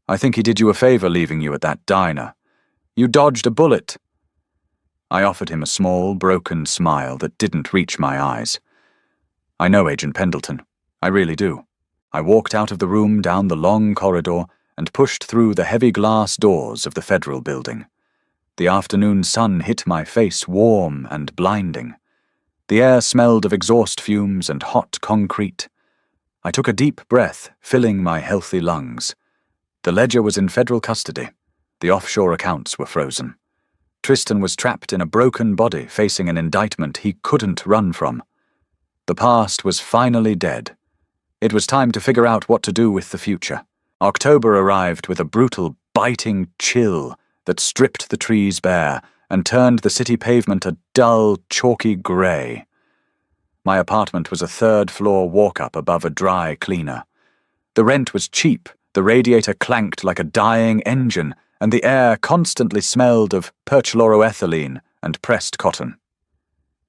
"I think he did you a favor leaving you at that diner. You dodged a bullet." I offered him a small, broken smile that didn't reach my eyes. "I know Agent Pendleton. I really do." I walked out of the room, down the long corridor, and pushed through the heavy glass doors of the federal building. The afternoon sun hit my face warm and blinding. The air smelled of exhaust fumes and hot concrete. I took a deep breath, filling my healthy lungs. The ledger was in federal custody. The offshore accounts were frozen. Tristan was trapped in a broken body facing an indictment he couldn't run from. The past was finally dead. It was time to figure out what to do with the future. October arrived with a brutal, biting chill that stripped the trees bare and turned the city pavement a dull, chalky grey. My apartment was a 3rd-floor walk-up above a dry cleaner. The rent was cheap, the radiator clanked like a dying engine, and the air constantly smelled of perchloroethylene and pressed cotton.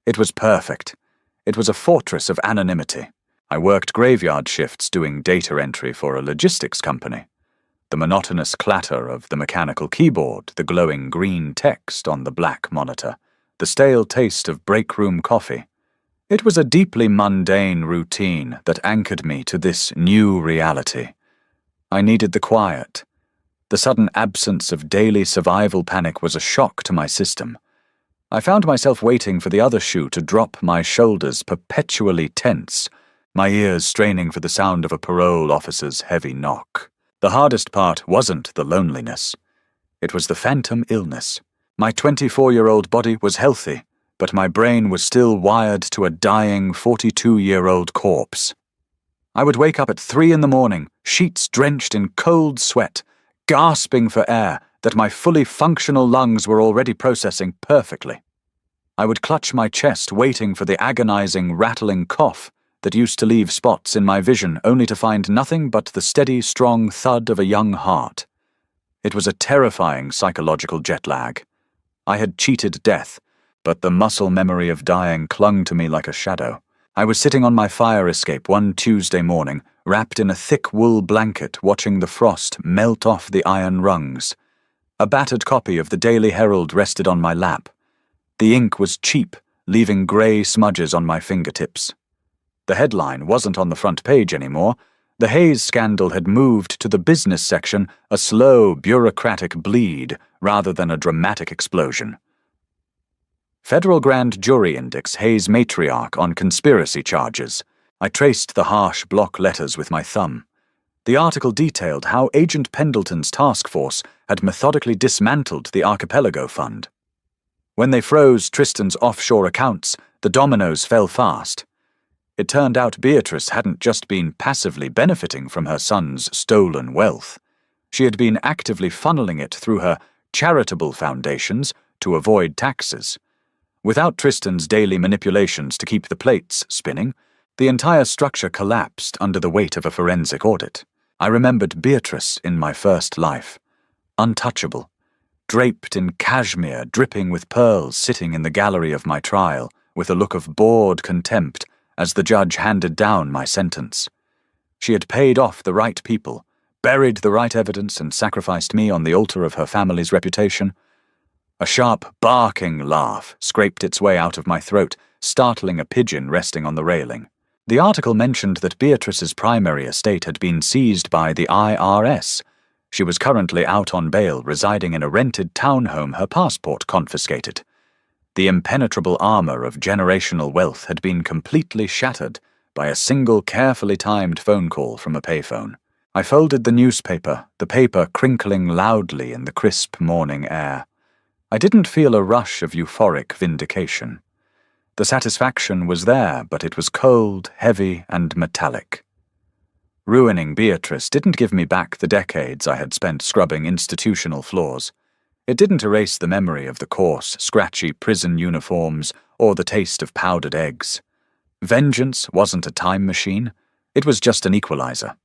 It was perfect. It was a fortress of anonymity. I worked graveyard shifts doing data entry for a logistics company. The monotonous clatter of the mechanical keyboard, the glowing green text on the black monitor, the stale taste of break-room coffee. It was a deeply mundane routine that anchored me to this new reality. I needed the quiet. The sudden absence of daily survival panic was a shock to my system. I found myself waiting for the other shoe to drop, my shoulders perpetually tense, my ears straining for the sound of a parole officer's heavy knock. The hardest part wasn't the loneliness. It was the phantom illness. My 24-year-old body was healthy, but my brain was still wired to a dying 42-year-old corpse. I would wake up at 3 a.m, sheets drenched in cold sweat, gasping for air that my fully functional lungs were already processing perfectly. I would clutch my chest, waiting for the agonizing, rattling cough that used to leave spots in my vision, only to find nothing but the steady, strong thud of a young heart. It was a terrifying psychological jet lag. I had cheated death, but the muscle memory of dying clung to me like a shadow. I was sitting on my fire escape one Tuesday morning, wrapped in a thick wool blanket, watching the frost melt off the iron rungs. A battered copy of the Daily Herald rested on my lap. The ink was cheap, leaving grey smudges on my fingertips. The headline wasn't on the front page anymore. The Hayes scandal had moved to the business section, a slow, bureaucratic bleed rather than a dramatic explosion. Federal Grand Jury indicts Hayes matriarch on conspiracy charges. I traced the harsh block letters with my thumb. The article detailed how Agent Pendleton's task force had methodically dismantled the Archipelago Fund. When they froze Tristan's offshore accounts, the dominoes fell fast. It turned out Beatrice hadn't just been passively benefiting from her son's stolen wealth. She had been actively funneling it through her charitable foundations to avoid taxes. Without Tristan's daily manipulations to keep the plates spinning, the entire structure collapsed under the weight of a forensic audit. I remembered Beatrice in my first life, untouchable, draped in cashmere, dripping with pearls, sitting in the gallery of my trial, with a look of bored contempt as the judge handed down my sentence. She had paid off the right people, buried the right evidence, and sacrificed me on the altar of her family's reputation. A sharp, barking laugh scraped its way out of my throat, startling a pigeon resting on the railing. The article mentioned that Beatrice's primary estate had been seized by the IRS. She was currently out on bail, residing in a rented townhome, her passport confiscated. The impenetrable armor of generational wealth had been completely shattered by a single carefully timed phone call from a payphone. I folded the newspaper, the paper crinkling loudly in the crisp morning air. I didn't feel a rush of euphoric vindication. The satisfaction was there, but it was cold, heavy, and metallic. Ruining Beatrice didn't give me back the decades I had spent scrubbing institutional floors. It didn't erase the memory of the coarse, scratchy prison uniforms or the taste of powdered eggs. Vengeance wasn't a time machine. It was just an equalizer.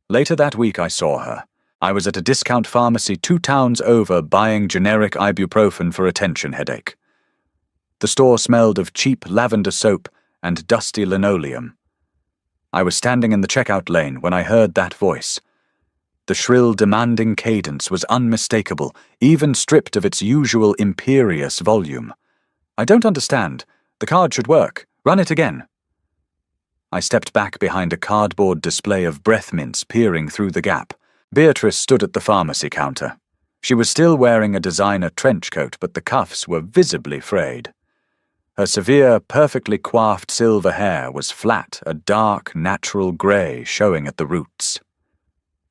Later that week I saw her. I was at a discount pharmacy 2 towns over buying generic ibuprofen for a tension headache. The store smelled of cheap lavender soap and dusty linoleum. I was standing in the checkout lane when I heard that voice. The shrill, demanding cadence was unmistakable, even stripped of its usual imperious volume. "I don't understand. The card should work. Run it again." I stepped back behind a cardboard display of breath mints peering through the gap. Beatrice stood at the pharmacy counter. She was still wearing a designer trench coat, but the cuffs were visibly frayed. Her severe, perfectly coiffed silver hair was flat, a dark, natural grey showing at the roots.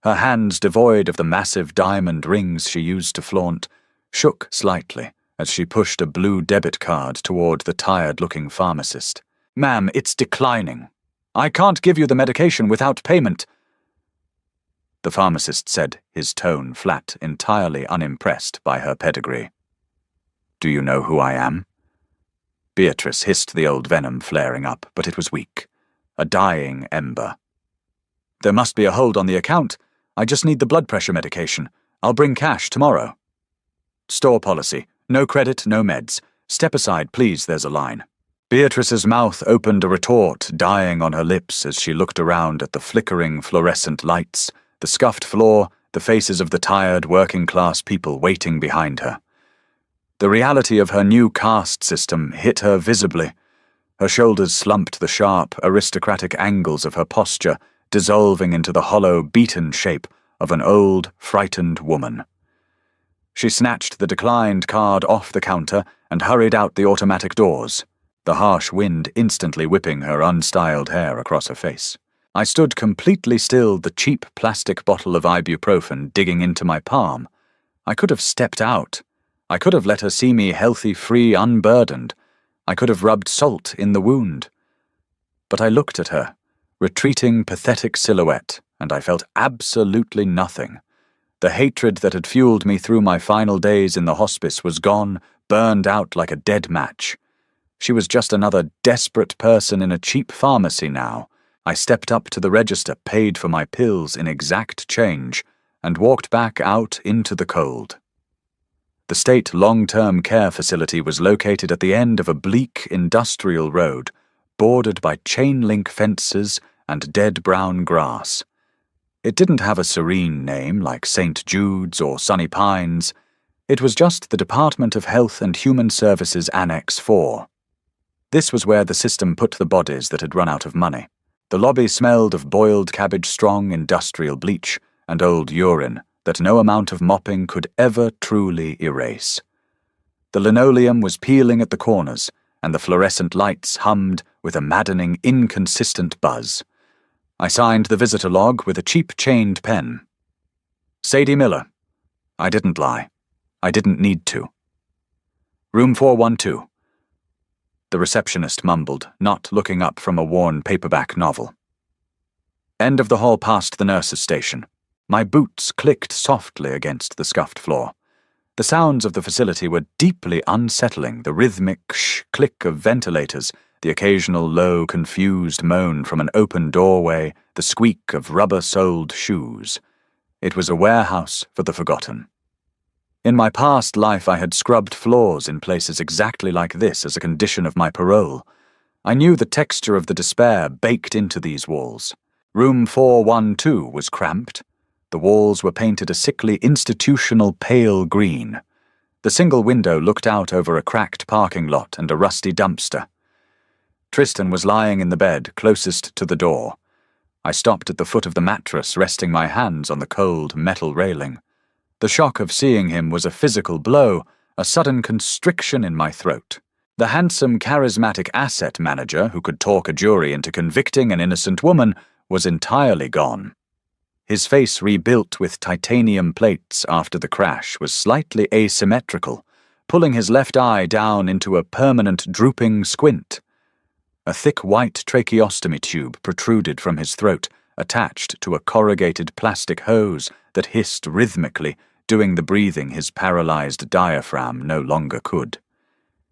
Her hands, devoid of the massive diamond rings she used to flaunt, shook slightly as she pushed a blue debit card toward the tired-looking pharmacist. "Ma'am, it's declining. I can't give you the medication without payment," the pharmacist said, his tone flat, entirely unimpressed by her pedigree. "Do you know who I am?" Beatrice hissed, the old venom flaring up, but it was weak. A dying ember. "There must be a hold on the account. I just need the blood pressure medication. I'll bring cash tomorrow." "Store policy. No credit, no meds. Step aside, please, there's a line." Beatrice's mouth opened a retort, dying on her lips as she looked around at the flickering fluorescent lights, the scuffed floor, the faces of the tired working-class people waiting behind her. The reality of her new caste system hit her visibly. Her shoulders slumped, the sharp, aristocratic angles of her posture dissolving into the hollow, beaten shape of an old, frightened woman. She snatched the declined card off the counter and hurried out the automatic doors, the harsh wind instantly whipping her unstyled hair across her face. I stood completely still, the cheap plastic bottle of ibuprofen digging into my palm. I could have stepped out. I could have let her see me healthy, free, unburdened. I could have rubbed salt in the wound. But I looked at her, retreating, pathetic silhouette, and I felt absolutely nothing. The hatred that had fueled me through my final days in the hospice was gone, burned out like a dead match. She was just another desperate person in a cheap pharmacy now. I stepped up to the register, paid for my pills in exact change, and walked back out into the cold. The state long-term care facility was located at the end of a bleak industrial road, bordered by chain-link fences and dead brown grass. It didn't have a serene name like St. Jude's or Sunny Pines. It was just the Department of Health and Human Services Annex 4. This was where the system put the bodies that had run out of money. The lobby smelled of boiled cabbage-strong industrial bleach and old urine that no amount of mopping could ever truly erase. The linoleum was peeling at the corners, and the fluorescent lights hummed with a maddening, inconsistent buzz. I signed the visitor log with a cheap chained pen. Sadie Miller. I didn't lie. I didn't need to. Room 412. The receptionist mumbled, not looking up from a worn paperback novel. End of the hall past the nurse's station. My boots clicked softly against the scuffed floor. The sounds of the facility were deeply unsettling, the rhythmic click of ventilators, the occasional low, confused moan from an open doorway, the squeak of rubber-soled shoes. It was a warehouse for the forgotten. In my past life I had scrubbed floors in places exactly like this as a condition of my parole. I knew the texture of the despair baked into these walls. Room 412 was cramped. The walls were painted a sickly institutional pale green. The single window looked out over a cracked parking lot and a rusty dumpster. Tristan was lying in the bed closest to the door. I stopped at the foot of the mattress, resting my hands on the cold metal railing. The shock of seeing him was a physical blow, a sudden constriction in my throat. The handsome, charismatic asset manager who could talk a jury into convicting an innocent woman was entirely gone. His face, rebuilt with titanium plates after the crash, was slightly asymmetrical, pulling his left eye down into a permanent drooping squint. A thick white tracheostomy tube protruded from his throat, attached to a corrugated plastic hose that hissed rhythmically, doing the breathing his paralyzed diaphragm no longer could.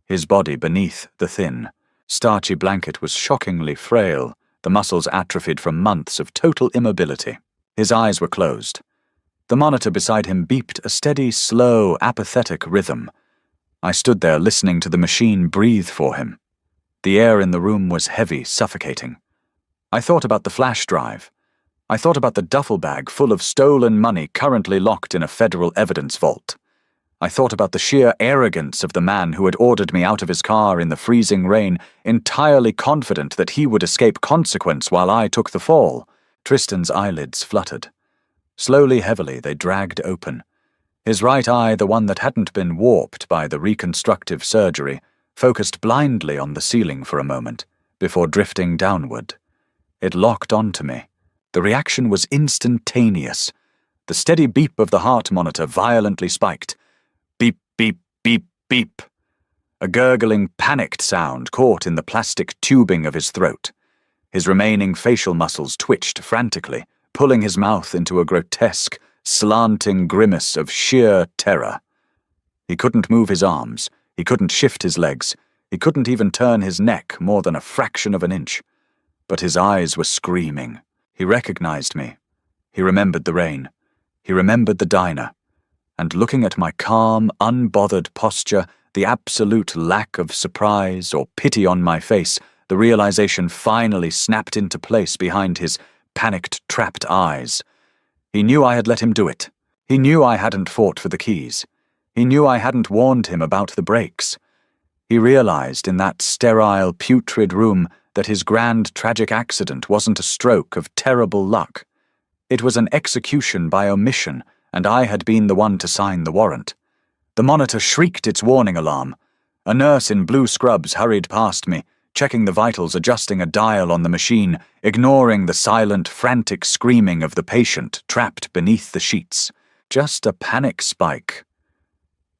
His body beneath the thin, starchy blanket was shockingly frail, the muscles atrophied from months of total immobility. His eyes were closed. The monitor beside him beeped a steady, slow, apathetic rhythm. I stood there listening to the machine breathe for him. The air in the room was heavy, suffocating. I thought about the flash drive. I thought about the duffel bag full of stolen money currently locked in a federal evidence vault. I thought about the sheer arrogance of the man who had ordered me out of his car in the freezing rain, entirely confident that he would escape consequence while I took the fall. Tristan's eyelids fluttered. Slowly, heavily, they dragged open. His right eye, the one that hadn't been warped by the reconstructive surgery, focused blindly on the ceiling for a moment, before drifting downward. It locked onto me. The reaction was instantaneous. The steady beep of the heart monitor violently spiked. Beep, beep, beep, beep. A gurgling, panicked sound caught in the plastic tubing of his throat. His remaining facial muscles twitched frantically, pulling his mouth into a grotesque, slanting grimace of sheer terror. He couldn't move his arms. He couldn't shift his legs. He couldn't even turn his neck more than a fraction of an inch. But his eyes were screaming. He recognized me. He remembered the rain. He remembered the diner. And looking at my calm, unbothered posture, the absolute lack of surprise or pity on my face, the realization finally snapped into place behind his panicked, trapped eyes. He knew I had let him do it. He knew I hadn't fought for the keys. He knew I hadn't warned him about the brakes. He realized in that sterile, putrid room that his grand, tragic accident wasn't a stroke of terrible luck. It was an execution by omission, and I had been the one to sign the warrant. The monitor shrieked its warning alarm. A nurse in blue scrubs hurried past me, checking the vitals, adjusting a dial on the machine, ignoring the silent, frantic screaming of the patient trapped beneath the sheets. Just a panic spike.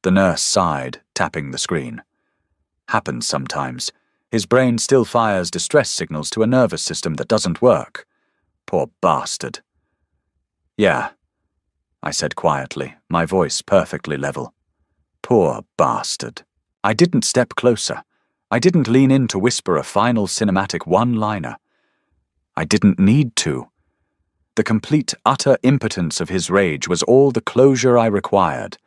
The nurse sighed, tapping the screen. Happens sometimes. His brain still fires distress signals to a nervous system that doesn't work. Poor bastard. Yeah, I said quietly, my voice perfectly level. Poor bastard. I didn't step closer. I didn't lean in to whisper a final cinematic one-liner. I didn't need to. The complete, utter impotence of his rage was all the closure I required.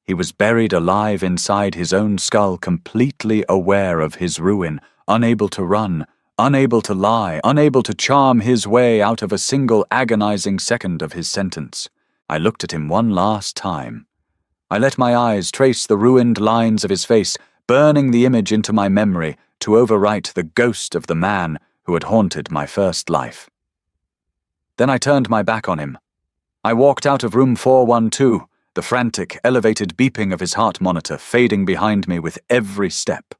He was buried alive inside his own skull, completely aware of his ruin, unable to run, unable to lie, unable to charm his way out of a single agonizing second of his sentence. I looked at him one last time. I let my eyes trace the ruined lines of his face, burning the image into my memory, to overwrite the ghost of the man who had haunted my first life. Then I turned my back on him. I walked out of room 412, the frantic, elevated beeping of his heart monitor fading behind me with every step.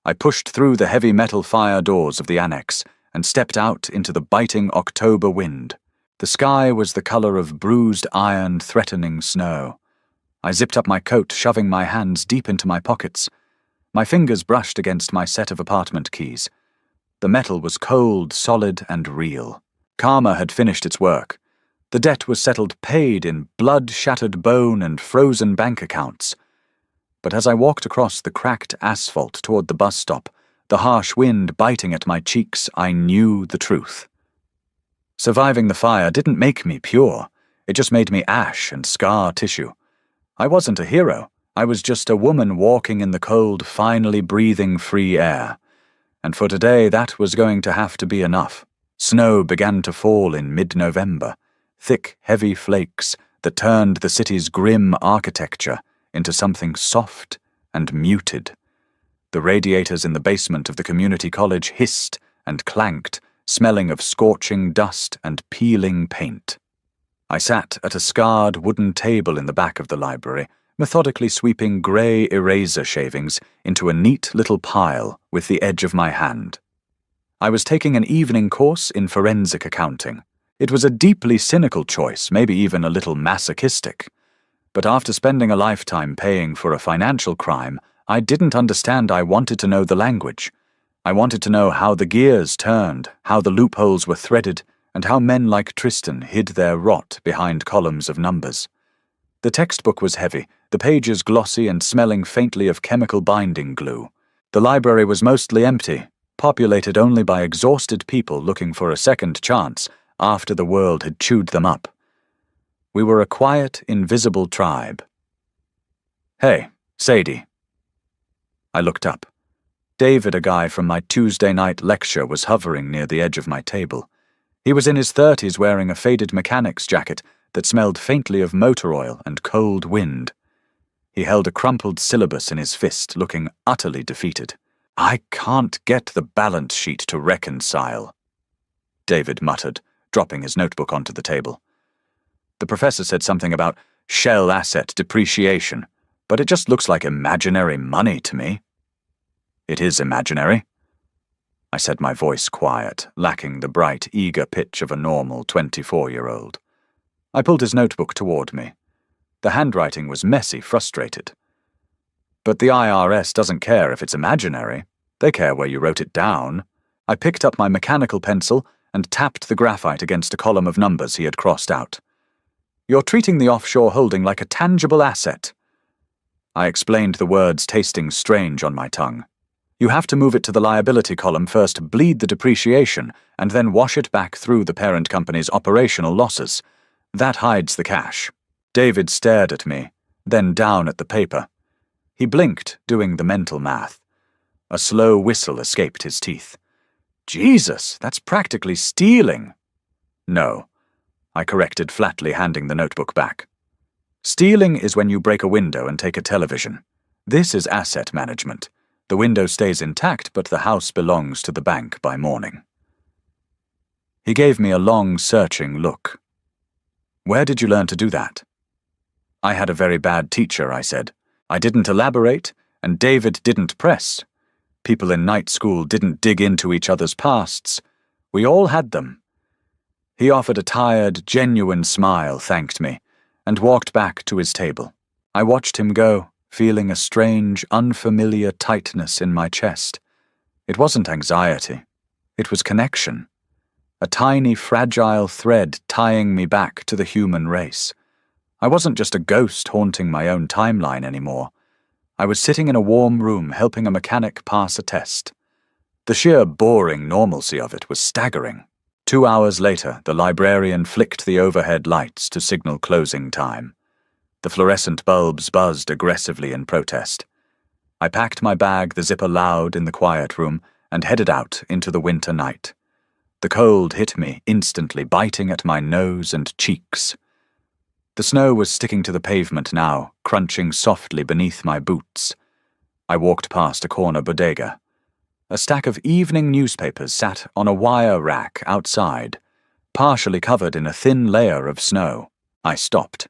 I pushed through the heavy metal fire doors of the annex and stepped out into the biting October wind. The sky was the color of bruised iron threatening snow. I zipped up my coat, shoving my hands deep into my pockets. My fingers brushed against my set of apartment keys. The metal was cold, solid, and real. Karma had finished its work. The debt was settled, paid in blood-shattered bone and frozen bank accounts. But as I walked across the cracked asphalt toward the bus stop, the harsh wind biting at my cheeks, I knew the truth. Surviving the fire didn't make me pure. It just made me ash and scar tissue. I wasn't a hero. I was just a woman walking in the cold, finally breathing free air. And for today, that was going to have to be enough. Snow began to fall in mid-November. Thick, heavy flakes that turned the city's grim architecture into something soft and muted. The radiators in the basement of the community college hissed and clanked, smelling of scorching dust and peeling paint. I sat at a scarred wooden table in the back of the library, methodically sweeping grey eraser shavings into a neat little pile with the edge of my hand. I was taking an evening course in forensic accounting. It was a deeply cynical choice, maybe even a little masochistic. But after spending a lifetime paying for a financial crime, I didn't understand. I wanted to know the language. I wanted to know how the gears turned, how the loopholes were threaded, and how men like Tristan hid their rot behind columns of numbers. The textbook was heavy, the pages glossy and smelling faintly of chemical binding glue. The library was mostly empty, populated only by exhausted people looking for a second chance after the world had chewed them up. We were a quiet, invisible tribe. "Hey, Sadie." I looked up. David, a guy from my Tuesday night lecture, was hovering near the edge of my table. He was in his 30s, wearing a faded mechanic's jacket that smelled faintly of motor oil and cold wind. He held a crumpled syllabus in his fist, looking utterly defeated. "I can't get the balance sheet to reconcile," David muttered, dropping his notebook onto the table. "The professor said something about shell asset depreciation, but it just looks like imaginary money to me." "It is imaginary," I said, my voice quiet, lacking the bright, eager pitch of a normal 24-year-old. I pulled his notebook toward me. The handwriting was messy, frustrated. "But the IRS doesn't care if it's imaginary. They care where you wrote it down." I picked up my mechanical pencil and tapped the graphite against a column of numbers he had crossed out. "You're treating the offshore holding like a tangible asset." I explained, the words tasting strange on my tongue. "You have to move it to the liability column first, bleed the depreciation, and then wash it back through the parent company's operational losses. That hides the cash." David stared at me, then down at the paper. He blinked, doing the mental math. A slow whistle escaped his teeth. "Jesus, that's practically stealing." "No," I corrected flatly, handing the notebook back. "Stealing is when you break a window and take a television. This is asset management. The window stays intact, but the house belongs to the bank by morning." He gave me a long, searching look. "Where did you learn to do that?" "I had a very bad teacher," I said. I didn't elaborate, and David didn't press. People in night school didn't dig into each other's pasts. We all had them. He offered a tired, genuine smile, thanked me, and walked back to his table. I watched him go, feeling a strange, unfamiliar tightness in my chest. It wasn't anxiety. It was connection. A tiny, fragile thread tying me back to the human race. I wasn't just a ghost haunting my own timeline anymore. I was sitting in a warm room helping a mechanic pass a test. The sheer boring normalcy of it was staggering. 2 hours later, the librarian flicked the overhead lights to signal closing time. The fluorescent bulbs buzzed aggressively in protest. I packed my bag, the zipper loud in the quiet room, and headed out into the winter night. The cold hit me instantly, biting at my nose and cheeks. The snow was sticking to the pavement now, crunching softly beneath my boots. I walked past a corner bodega. A stack of evening newspapers sat on a wire rack outside, partially covered in a thin layer of snow. I stopped.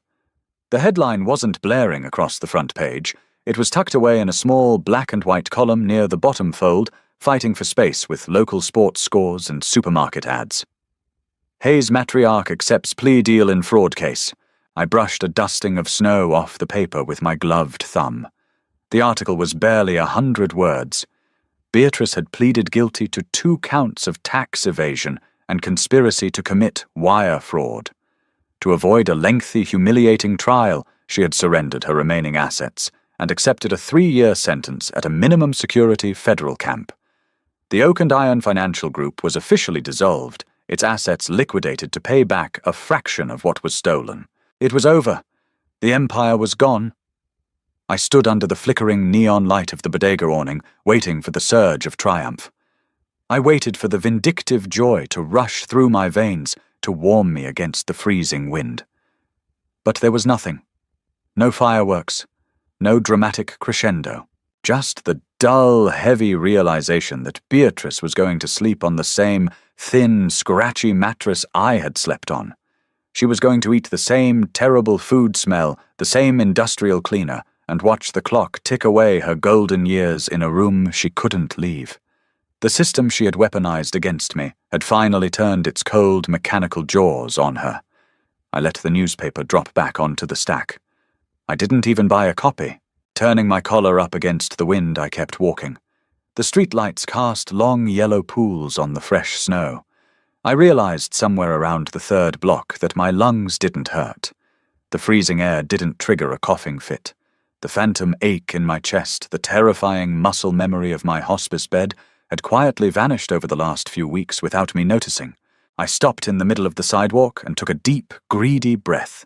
The headline wasn't blaring across the front page. It was tucked away in a small black and white column near the bottom fold, fighting for space with local sports scores and supermarket ads. Hayes matriarch accepts plea deal in fraud case. I brushed a dusting of snow off the paper with my gloved thumb. The article was barely 100 words. Beatrice had pleaded guilty to 2 counts of tax evasion and conspiracy to commit wire fraud. To avoid a lengthy, humiliating trial, she had surrendered her remaining assets and accepted a 3-year sentence at a minimum security federal camp. The Oak and Iron Financial Group was officially dissolved, its assets liquidated to pay back a fraction of what was stolen. It was over. The empire was gone. I stood under the flickering neon light of the bodega awning, waiting for the surge of triumph. I waited for the vindictive joy to rush through my veins, to warm me against the freezing wind. But there was nothing. No fireworks, no dramatic crescendo, just the dull, heavy realization that Beatrice was going to sleep on the same thin, scratchy mattress I had slept on. She was going to eat the same terrible food smell, the same industrial cleaner, and watch the clock tick away her golden years in a room she couldn't leave. The system she had weaponized against me had finally turned its cold, mechanical jaws on her. I let the newspaper drop back onto the stack. I didn't even buy a copy. Turning my collar up against the wind, I kept walking. The streetlights cast long yellow pools on the fresh snow. I realized somewhere around the 3rd block that my lungs didn't hurt. The freezing air didn't trigger a coughing fit. The phantom ache in my chest, the terrifying muscle memory of my hospice bed, had quietly vanished over the last few weeks without me noticing. I stopped in the middle of the sidewalk and took a deep, greedy breath.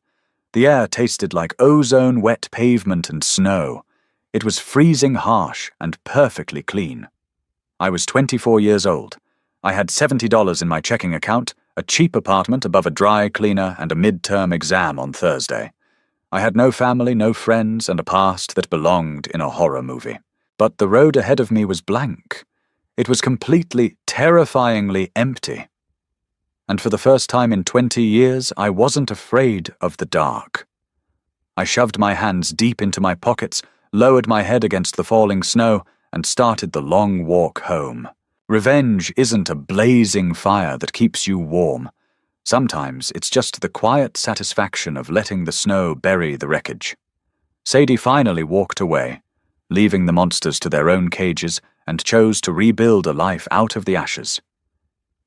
The air tasted like ozone-wet pavement and snow. It was freezing harsh and perfectly clean. I was 24 years old. I had $70 in my checking account, a cheap apartment above a dry cleaner, and a midterm exam on Thursday. I had no family, no friends, and a past that belonged in a horror movie. But the road ahead of me was blank. It was completely, terrifyingly empty. And for the first time in 20 years, I wasn't afraid of the dark. I shoved my hands deep into my pockets, lowered my head against the falling snow, and started the long walk home. Revenge isn't a blazing fire that keeps you warm. Sometimes it's just the quiet satisfaction of letting the snow bury the wreckage. Sadie finally walked away, leaving the monsters to their own cages, and chose to rebuild a life out of the ashes.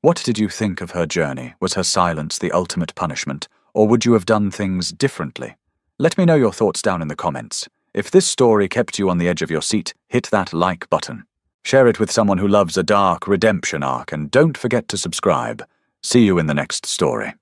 What did you think of her journey? Was her silence the ultimate punishment, or would you have done things differently? Let me know your thoughts down in the comments. If this story kept you on the edge of your seat, hit that like button. Share it with someone who loves a dark redemption arc, and don't forget to subscribe. See you in the next story.